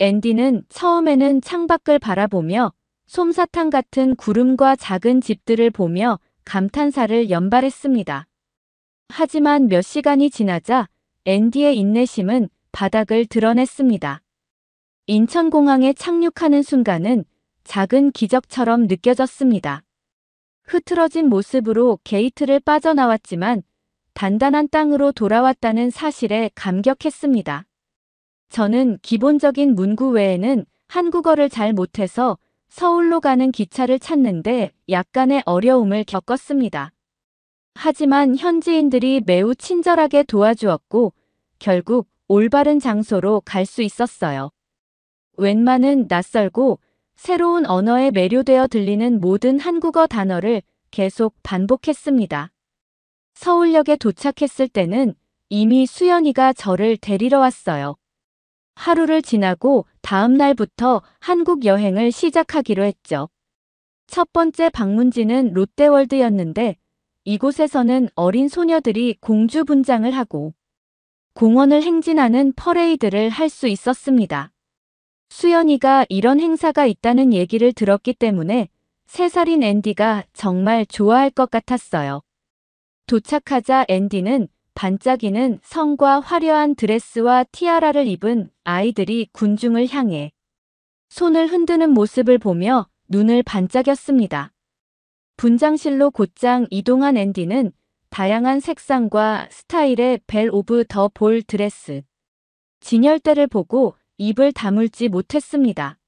앤디는 처음에는 창밖을 바라보며 솜사탕 같은 구름과 작은 집들을 보며 감탄사를 연발했습니다. 하지만 몇 시간이 지나자 앤디의 인내심은 바닥을 드러냈습니다. 인천공항에 착륙하는 순간은 작은 기적처럼 느껴졌습니다. 흐트러진 모습으로 게이트를 빠져나왔지만 단단한 땅으로 돌아왔다는 사실에 감격했습니다. 저는 기본적인 문구 외에는 한국어를 잘 못해서 서울로 가는 기차를 찾는데 약간의 어려움을 겪었습니다. 하지만 현지인들이 매우 친절하게 도와주었고 결국 올바른 장소로 갈 수 있었어요. 웬만은 낯설고 새로운 언어에 매료되어 들리는 모든 한국어 단어를 계속 반복했습니다. 서울역에 도착했을 때는 이미 수연이가 저를 데리러 왔어요. 하루를 지나고 다음 날부터 한국 여행을 시작하기로 했죠. 첫 번째 방문지는 롯데월드였는데 이곳에서는 어린 소녀들이 공주 분장을 하고 공원을 행진하는 퍼레이드를 할 수 있었습니다. 수연이가 이런 행사가 있다는 얘기를 들었기 때문에 3살인 앤디가 정말 좋아할 것 같았어요. 도착하자 앤디는 반짝이는 성과 화려한 드레스와 티아라를 입은 아이들이 군중을 향해 손을 흔드는 모습을 보며 눈을 반짝였습니다. 분장실로 곧장 이동한 앤디는 다양한 색상과 스타일의 벨 오브 더 볼 드레스, 진열대를 보고 입을 다물지 못했습니다.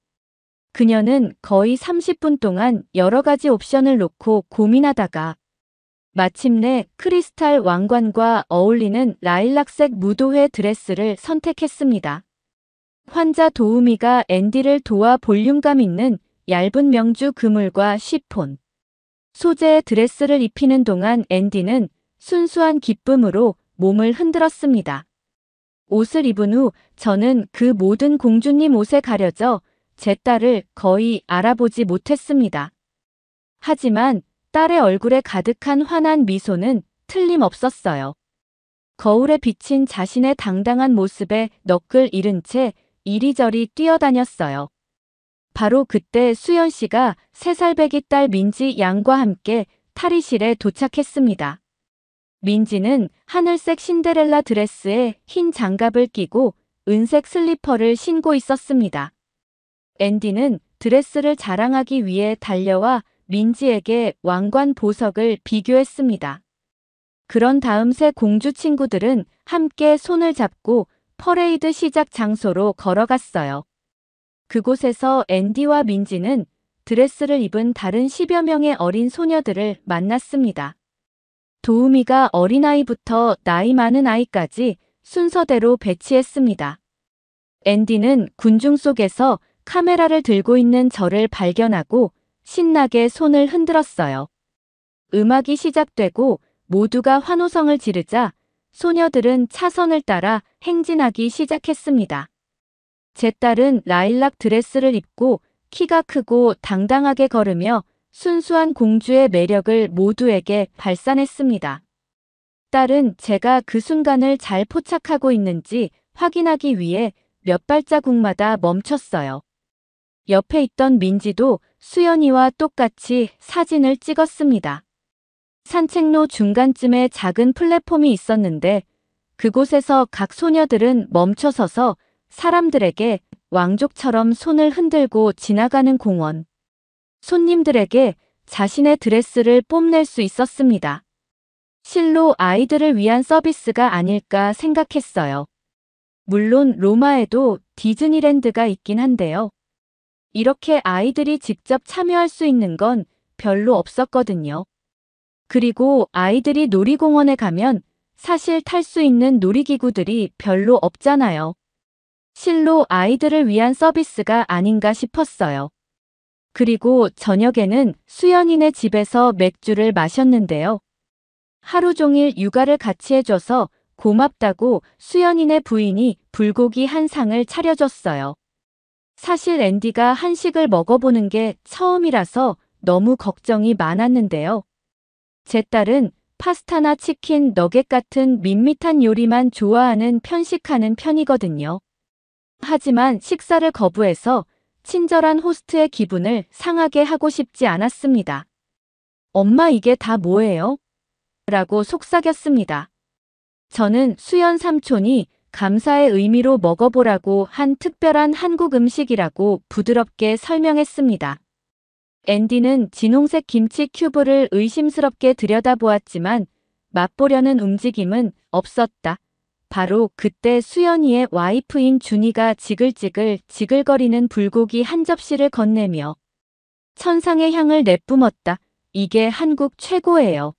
그녀는 거의 30분 동안 여러 가지 옵션을 놓고 고민하다가 마침내 크리스탈 왕관과 어울리는 라일락색 무도회 드레스를 선택했습니다. 환자 도우미가 앤디를 도와 볼륨감 있는 얇은 명주 그물과 쉬폰 소재의 드레스를 입히는 동안 앤디는 순수한 기쁨으로 몸을 흔들었습니다. 옷을 입은 후 저는 그 모든 공주님 옷에 가려져 제 딸을 거의 알아보지 못했습니다. 하지만 딸의 얼굴에 가득한 환한 미소는 틀림없었어요. 거울에 비친 자신의 당당한 모습에 너클 잃은 채 이리저리 뛰어다녔어요. 바로 그때 수연 씨가 3살 배기 딸 민지 양과 함께 탈의실에 도착했습니다. 민지는 하늘색 신데렐라 드레스에 흰 장갑을 끼고 은색 슬리퍼를 신고 있었습니다. 앤디는 드레스를 자랑하기 위해 달려와 민지에게 왕관 보석을 비교했습니다. 그런 다음 새 공주 친구들은 함께 손을 잡고 퍼레이드 시작 장소로 걸어갔어요. 그곳에서 앤디와 민지는 드레스를 입은 다른 10여 명의 어린 소녀들을 만났습니다. 도우미가 어린아이부터 나이 많은 아이까지 순서대로 배치했습니다. 앤디는 군중 속에서 카메라를 들고 있는 저를 발견하고 신나게 손을 흔들었어요. 음악이 시작되고 모두가 환호성을 지르자 소녀들은 차선을 따라 행진하기 시작했습니다. 제 딸은 라일락 드레스를 입고 키가 크고 당당하게 걸으며 순수한 공주의 매력을 모두에게 발산했습니다. 딸은 제가 그 순간을 잘 포착하고 있는지 확인하기 위해 몇 발자국마다 멈췄어요. 옆에 있던 민지도 수연이와 똑같이 사진을 찍었습니다. 산책로 중간쯤에 작은 플랫폼이 있었는데 그곳에서 각 소녀들은 멈춰서서 사람들에게 왕족처럼 손을 흔들고 지나가는 공원. 손님들에게 자신의 드레스를 뽐낼 수 있었습니다. 실로 아이들을 위한 서비스가 아닐까 생각했어요. 물론 로마에도 디즈니랜드가 있긴 한데요. 이렇게 아이들이 직접 참여할 수 있는 건 별로 없었거든요. 그리고 아이들이 놀이공원에 가면 사실 탈 수 있는 놀이기구들이 별로 없잖아요. 실로 아이들을 위한 서비스가 아닌가 싶었어요. 그리고 저녁에는 수연이네 집에서 맥주를 마셨는데요. 하루 종일 육아를 같이 해줘서 고맙다고 수연이네 부인이 불고기 한 상을 차려줬어요. 사실 앤디가 한식을 먹어보는 게 처음이라서 너무 걱정이 많았는데요. 제 딸은 파스타나 치킨, 너겟 같은 밋밋한 요리만 좋아하는 편식하는 편이거든요. 하지만 식사를 거부해서 친절한 호스트의 기분을 상하게 하고 싶지 않았습니다. 엄마 이게 다 뭐예요? 라고 속삭였습니다. 저는 수연 삼촌이 감사의 의미로 먹어보라고 한 특별한 한국 음식이라고 부드럽게 설명했습니다. 앤디는 진홍색 김치 큐브를 의심스럽게 들여다보았지만 맛보려는 움직임은 없었다. 바로 그때 수연이의 와이프인 준이가 지글지글 지글거리는 불고기 한 접시를 건네며 천상의 향을 내뿜었다. 이게 한국 최고예요.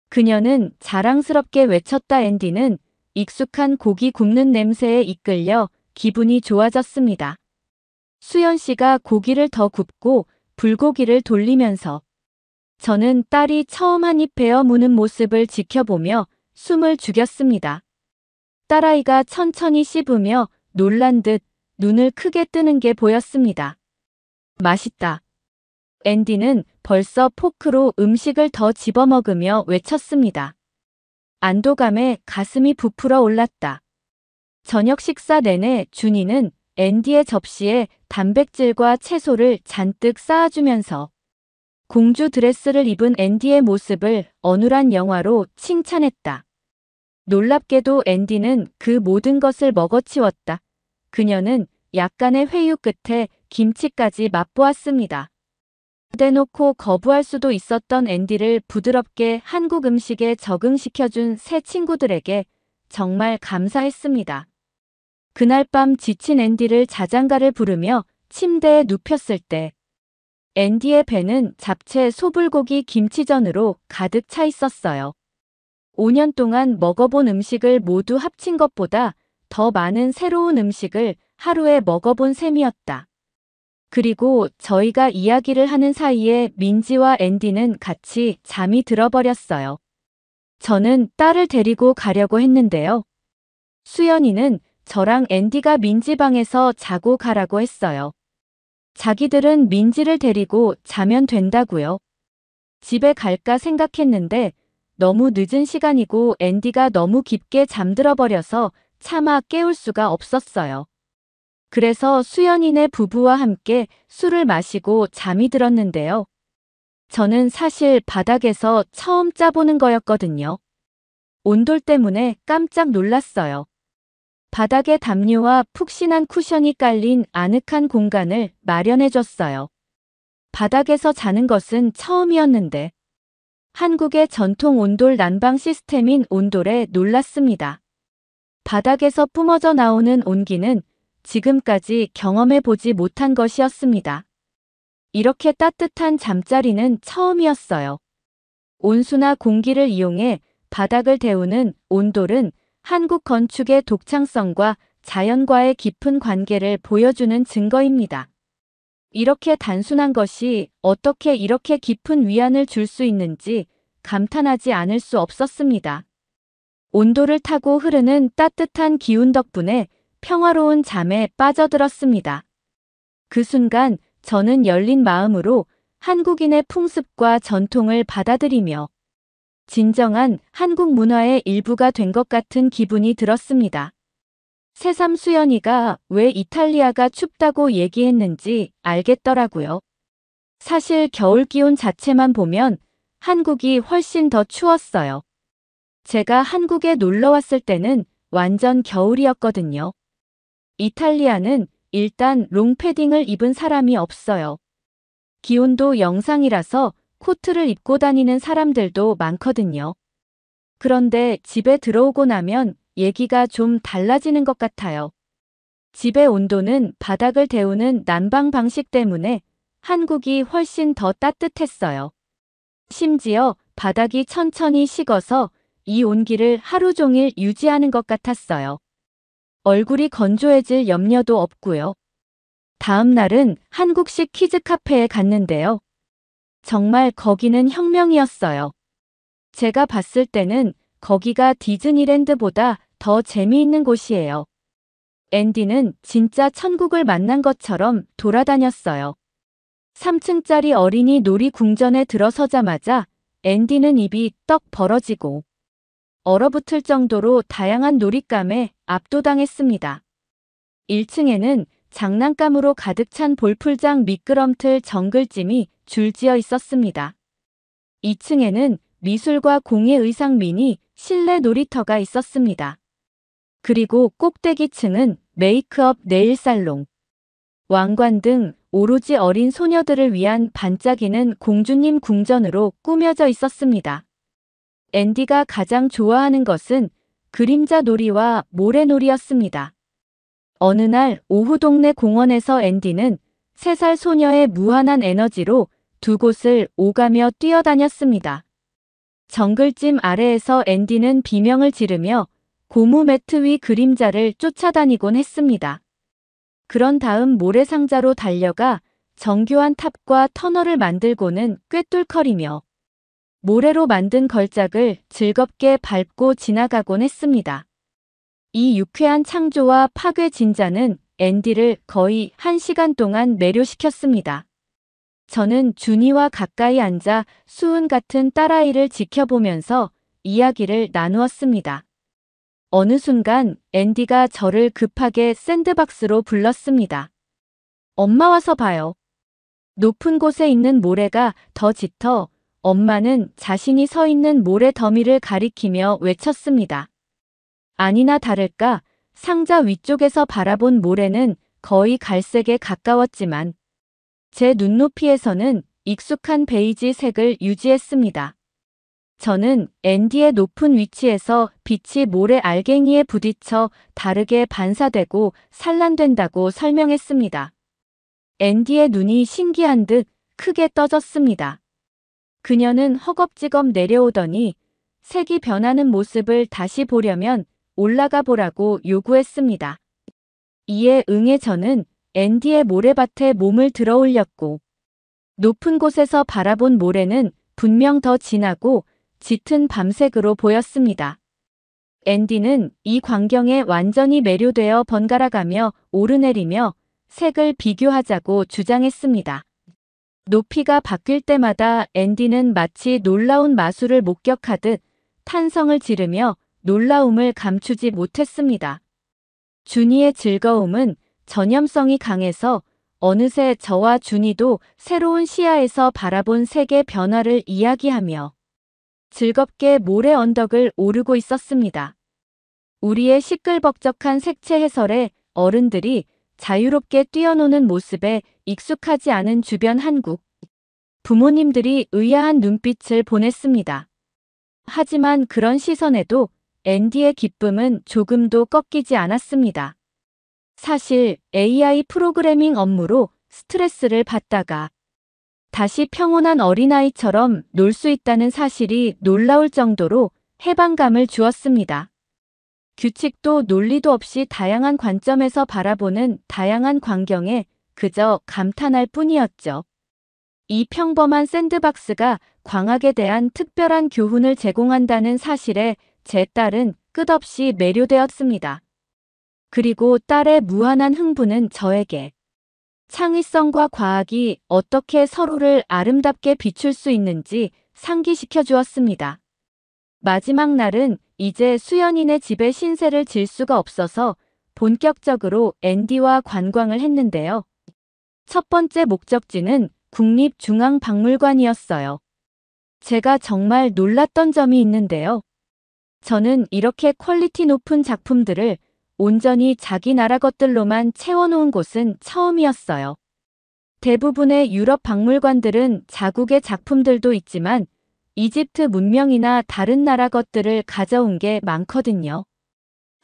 그녀는 자랑스럽게 외쳤다. 앤디는 익숙한 고기 굽는 냄새에 이끌려 기분이 좋아졌습니다. 수연 씨가 고기를 더 굽고 불고기를 돌리면서 저는 딸이 처음 한 입 베어 무는 모습을 지켜보며 숨을 죽였습니다. 딸아이가 천천히 씹으며 놀란 듯 눈을 크게 뜨는 게 보였습니다. 맛있다. 앤디는 벌써 포크로 음식을 더 집어먹으며 외쳤습니다. 안도감에 가슴이 부풀어 올랐다. 저녁 식사 내내 준이는 앤디의 접시에 단백질과 채소를 잔뜩 쌓아주면서 공주 드레스를 입은 앤디의 모습을 어눌한 영화로 칭찬했다. 놀랍게도 앤디는 그 모든 것을 먹어치웠다. 그녀는 약간의 회유 끝에 김치까지 맛보았습니다. 대놓고 거부할 수도 있었던 앤디를 부드럽게 한국 음식에 적응시켜준 새 친구들에게 정말 감사했습니다. 그날 밤 지친 앤디를 자장가를 부르며 침대에 눕혔을 때 앤디의 배는 잡채 소불고기 김치전으로 가득 차 있었어요. 5년 동안 먹어본 음식을 모두 합친 것보다 더 많은 새로운 음식을 하루에 먹어본 셈이었다. 그리고 저희가 이야기를 하는 사이에 민지와 앤디는 같이 잠이 들어버렸어요. 저는 딸을 데리고 가려고 했는데요. 수연이는 저랑 앤디가 민지 방에서 자고 가라고 했어요. 자기들은 민지를 데리고 자면 된다고요. 집에 갈까 생각했는데 너무 늦은 시간이고 앤디가 너무 깊게 잠들어 버려서 차마 깨울 수가 없었어요. 그래서 수연이네 부부와 함께 술을 마시고 잠이 들었는데요. 저는 사실 바닥에서 처음 짜보는 거였거든요. 온돌 때문에 깜짝 놀랐어요. 바닥에 담요와 푹신한 쿠션이 깔린 아늑한 공간을 마련해줬어요. 바닥에서 자는 것은 처음이었는데 한국의 전통 온돌 난방 시스템인 온돌에 놀랐습니다. 바닥에서 뿜어져 나오는 온기는 지금까지 경험해보지 못한 것이었습니다. 이렇게 따뜻한 잠자리는 처음이었어요. 온수나 공기를 이용해 바닥을 데우는 온돌은 한국 건축의 독창성과 자연과의 깊은 관계를 보여주는 증거입니다. 이렇게 단순한 것이 어떻게 이렇게 깊은 위안을 줄 수 있는지 감탄하지 않을 수 없었습니다. 온돌을 타고 흐르는 따뜻한 기운 덕분에 평화로운 잠에 빠져들었습니다. 그 순간 저는 열린 마음으로 한국인의 풍습과 전통을 받아들이며 진정한 한국 문화의 일부가 된 것 같은 기분이 들었습니다. 새삼 수연이가 왜 이탈리아가 춥다고 얘기했는지 알겠더라고요. 사실 겨울 기온 자체만 보면 한국이 훨씬 더 추웠어요. 제가 한국에 놀러 왔을 때는 완전 겨울이었거든요. 이탈리아는 일단 롱패딩을 입은 사람이 없어요. 기온도 영상이라서 코트를 입고 다니는 사람들도 많거든요. 그런데 집에 들어오고 나면 얘기가 좀 달라지는 것 같아요. 집의 온도는 바닥을 데우는 난방 방식 때문에 한국이 훨씬 더 따뜻했어요. 심지어 바닥이 천천히 식어서 이 온기를 하루 종일 유지하는 것 같았어요. 얼굴이 건조해질 염려도 없고요. 다음 날은 한국식 키즈 카페에 갔는데요. 정말 거기는 혁명이었어요. 제가 봤을 때는 거기가 디즈니랜드보다 더 재미있는 곳이에요. 앤디는 진짜 천국을 만난 것처럼 돌아다녔어요. 3층짜리 어린이 놀이궁전에 들어서자마자 앤디는 입이 떡 벌어지고 얼어붙을 정도로 다양한 놀잇감에 압도당했습니다. 1층에는 장난감으로 가득 찬 볼풀장 미끄럼틀 정글짐이 줄지어 있었습니다. 2층에는 미술과 공예 의상 미니 실내 놀이터가 있었습니다. 그리고 꼭대기층은 메이크업 네일 살롱, 왕관 등 오로지 어린 소녀들을 위한 반짝이는 공주님 궁전으로 꾸며져 있었습니다. 앤디가 가장 좋아하는 것은 그림자 놀이와 모래놀이였습니다. 어느 날 오후 동네 공원에서 앤디는 3살 소녀의 무한한 에너지로 두 곳을 오가며 뛰어다녔습니다. 정글짐 아래에서 앤디는 비명을 지르며 고무 매트 위 그림자를 쫓아다니곤 했습니다. 그런 다음 모래상자로 달려가 정교한 탑과 터널을 만들고는 꿰뚫거리며 모래로 만든 걸작을 즐겁게 밟고 지나가곤 했습니다. 이 유쾌한 창조와 파괴 진자는 앤디를 거의 1시간 동안 매료시켰습니다. 저는 준이와 가까이 앉아 수은 같은 딸아이를 지켜보면서 이야기를 나누었습니다. 어느 순간 앤디가 저를 급하게 샌드박스로 불렀습니다. 엄마 와서 봐요. 높은 곳에 있는 모래가 더 짙어 엄마는 자신이 서 있는 모래 더미를 가리키며 외쳤습니다. 아니나 다를까 상자 위쪽에서 바라본 모래는 거의 갈색에 가까웠지만 제 눈높이에서는 익숙한 베이지 색을 유지했습니다. 저는 앤디의 높은 위치에서 빛이 모래 알갱이에 부딪혀 다르게 반사되고 산란된다고 설명했습니다. 앤디의 눈이 신기한 듯 크게 떠졌습니다. 그녀는 허겁지겁 내려오더니 색이 변하는 모습을 다시 보려면 올라가 보라고 요구했습니다. 이에 응해 저는 앤디의 모래밭에 몸을 들어 올렸고 높은 곳에서 바라본 모래는 분명 더 진하고 짙은 밤색으로 보였습니다. 앤디는 이 광경에 완전히 매료되어 번갈아가며 오르내리며 색을 비교하자고 주장했습니다. 높이가 바뀔 때마다 앤디는 마치 놀라운 마술을 목격하듯 탄성을 지르며 놀라움을 감추지 못했습니다. 준이의 즐거움은 전염성이 강해서 어느새 저와 준이도 새로운 시야에서 바라본 색의 변화를 이야기하며 즐겁게 모래 언덕을 오르고 있었습니다. 우리의 시끌벅적한 색채 해설에 어른들이 자유롭게 뛰어노는 모습에 익숙하지 않은 주변 한국. 부모님들이 의아한 눈빛을 보냈습니다. 하지만 그런 시선에도 앤디의 기쁨은 조금도 꺾이지 않았습니다. 사실 AI 프로그래밍 업무로 스트레스를 받다가 다시 평온한 어린아이처럼 놀 수 있다는 사실이 놀라울 정도로 해방감을 주었습니다. 규칙도 논리도 없이 다양한 관점에서 바라보는 다양한 광경에 그저 감탄할 뿐이었죠. 이 평범한 샌드박스가 광학에 대한 특별한 교훈을 제공한다는 사실에 제 딸은 끝없이 매료되었습니다. 그리고 딸의 무한한 흥분은 저에게 창의성과 과학이 어떻게 서로를 아름답게 비출 수 있는지 상기시켜 주었습니다. 마지막 날은 이제 수연이네 집에 신세를 질 수가 없어서 본격적으로 앤디와 관광을 했는데요. 첫 번째 목적지는 국립중앙박물관이었어요. 제가 정말 놀랐던 점이 있는데요. 저는 이렇게 퀄리티 높은 작품들을 온전히 자기 나라 것들로만 채워놓은 곳은 처음이었어요. 대부분의 유럽 박물관들은 자국의 작품들도 있지만 이집트 문명이나 다른 나라 것들을 가져온 게 많거든요.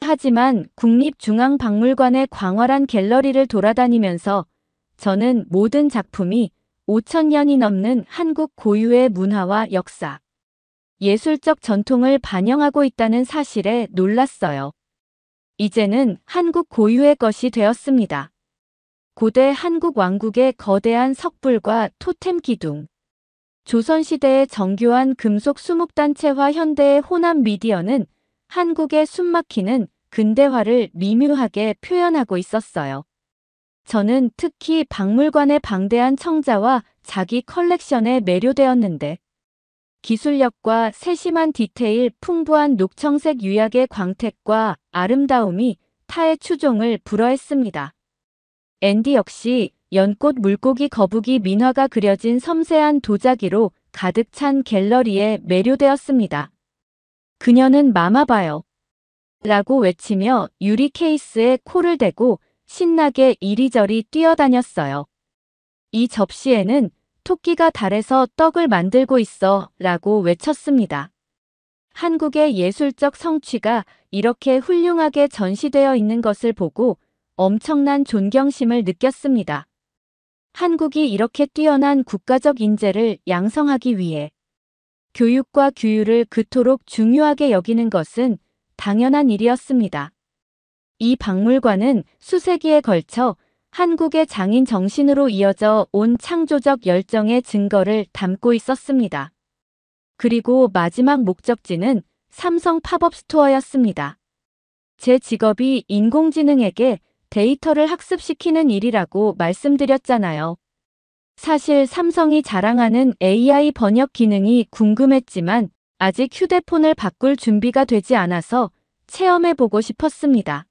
하지만 국립중앙박물관의 광활한 갤러리를 돌아다니면서 저는 모든 작품이 5,000년이 넘는 한국 고유의 문화와 역사, 예술적 전통을 반영하고 있다는 사실에 놀랐어요. 이제는 한국 고유의 것이 되었습니다. 고대 한국 왕국의 거대한 석불과 토템 기둥, 조선시대의 정교한 금속 수묵단체와 현대의 호남 미디어는 한국의 숨막히는 근대화를 미묘하게 표현하고 있었어요. 저는 특히 박물관의 방대한 청자와 자기 컬렉션에 매료되었는데 기술력과 세심한 디테일, 풍부한 녹청색 유약의 광택과 아름다움이 타의 추종을 불허했습니다. 앤디 역시 연꽃 물고기 거북이 민화가 그려진 섬세한 도자기로 가득 찬 갤러리에 매료되었습니다. 그녀는 마마봐요 라고 외치며 유리 케이스에 코를 대고 신나게 이리저리 뛰어다녔어요. 이 접시에는 토끼가 달에서 떡을 만들고 있어 라고 외쳤습니다. 한국의 예술적 성취가 이렇게 훌륭하게 전시되어 있는 것을 보고 엄청난 존경심을 느꼈습니다. 한국이 이렇게 뛰어난 국가적 인재를 양성하기 위해 교육과 규율을 그토록 중요하게 여기는 것은 당연한 일이었습니다. 이 박물관은 수세기에 걸쳐 한국의 장인 정신으로 이어져 온 창조적 열정의 증거를 담고 있었습니다. 그리고 마지막 목적지는 삼성 팝업 스토어였습니다. 제 직업이 인공지능에게 데이터를 학습시키는 일이라고 말씀드렸잖아요. 사실 삼성이 자랑하는 AI 번역 기능이 궁금했지만 아직 휴대폰을 바꿀 준비가 되지 않아서 체험해보고 싶었습니다.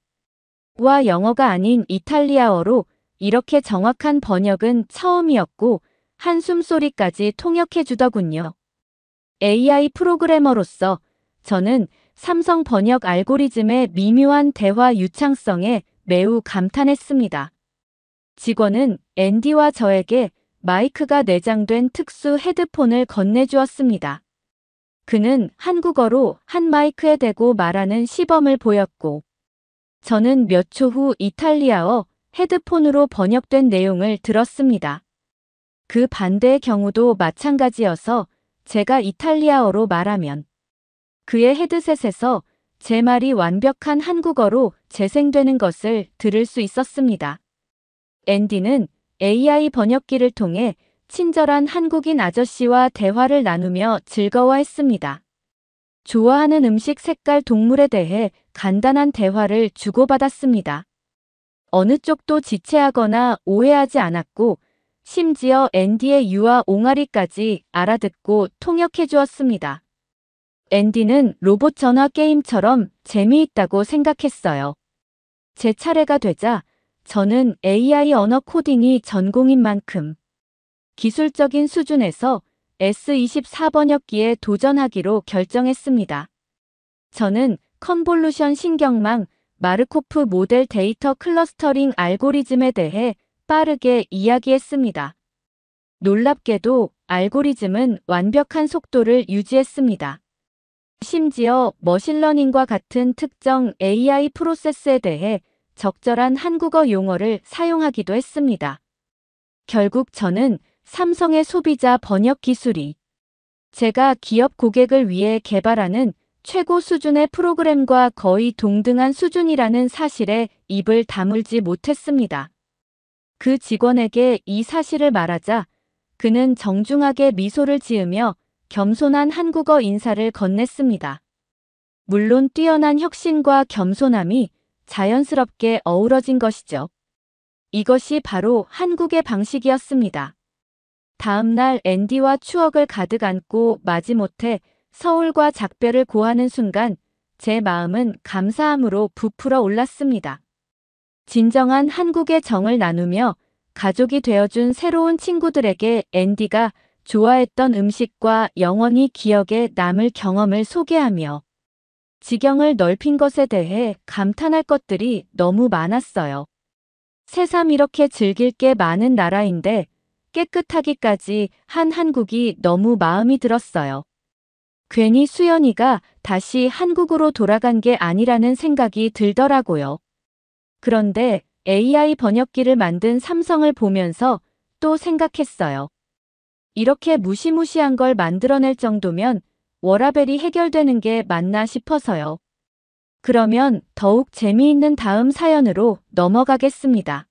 와 영어가 아닌 이탈리아어로 이렇게 정확한 번역은 처음이었고 한숨 소리까지 통역해주더군요. AI 프로그래머로서 저는 삼성 번역 알고리즘의 미묘한 대화 유창성에 매우 감탄했습니다. 직원은 앤디와 저에게 마이크가 내장된 특수 헤드폰을 건네주었습니다. 그는 한국어로 한 마이크에 대고 말하는 시범을 보였고 저는 몇 초 후 이탈리아어 헤드폰으로 번역된 내용을 들었습니다. 그 반대의 경우도 마찬가지여서 제가 이탈리아어로 말하면 그의 헤드셋에서 제 말이 완벽한 한국어로 재생되는 것을 들을 수 있었습니다. 앤디는 AI 번역기를 통해 친절한 한국인 아저씨와 대화를 나누며 즐거워했습니다. 좋아하는 음식, 색깔, 동물에 대해 간단한 대화를 주고받았습니다. 어느 쪽도 지체하거나 오해하지 않았고 심지어 앤디의 유아 옹알이까지 알아듣고 통역해 주었습니다. 앤디는 로봇 전화 게임처럼 재미있다고 생각했어요. 제 차례가 되자 저는 AI 언어 코딩이 전공인 만큼 기술적인 수준에서 S24번역기에 도전하기로 결정했습니다. 저는 컨볼루션 신경망, 마르코프 모델 데이터 클러스터링 알고리즘에 대해 빠르게 이야기했습니다. 놀랍게도 알고리즘은 완벽한 속도를 유지했습니다. 심지어 머신러닝과 같은 특정 AI 프로세스에 대해 적절한 한국어 용어를 사용하기도 했습니다. 결국 저는 삼성의 소비자 번역 기술이 제가 기업 고객을 위해 개발하는 최고 수준의 프로그램과 거의 동등한 수준이라는 사실에 입을 다물지 못했습니다. 그 직원에게 이 사실을 말하자 그는 정중하게 미소를 지으며 겸손한 한국어 인사를 건넸습니다. 물론 뛰어난 혁신과 겸손함이 자연스럽게 어우러진 것이죠. 이것이 바로 한국의 방식이었습니다. 다음 날 앤디와 추억을 가득 안고 마지못해 서울과 작별을 고하는 순간 제 마음은 감사함으로 부풀어 올랐습니다. 진정한 한국의 정을 나누며 가족이 되어준 새로운 친구들에게 앤디가 좋아했던 음식과 영원히 기억에 남을 경험을 소개하며 지경을 넓힌 것에 대해 감탄할 것들이 너무 많았어요. 새삼 이렇게 즐길 게 많은 나라인데 깨끗하기까지 한 한국이 너무 마음이 들었어요. 괜히 수연이가 다시 한국으로 돌아간 게 아니라는 생각이 들더라고요. 그런데 AI 번역기를 만든 삼성을 보면서 또 생각했어요. 이렇게 무시무시한 걸 만들어낼 정도면 워라밸이 해결되는 게 맞나 싶어서요. 그러면 더욱 재미있는 다음 사연으로 넘어가겠습니다.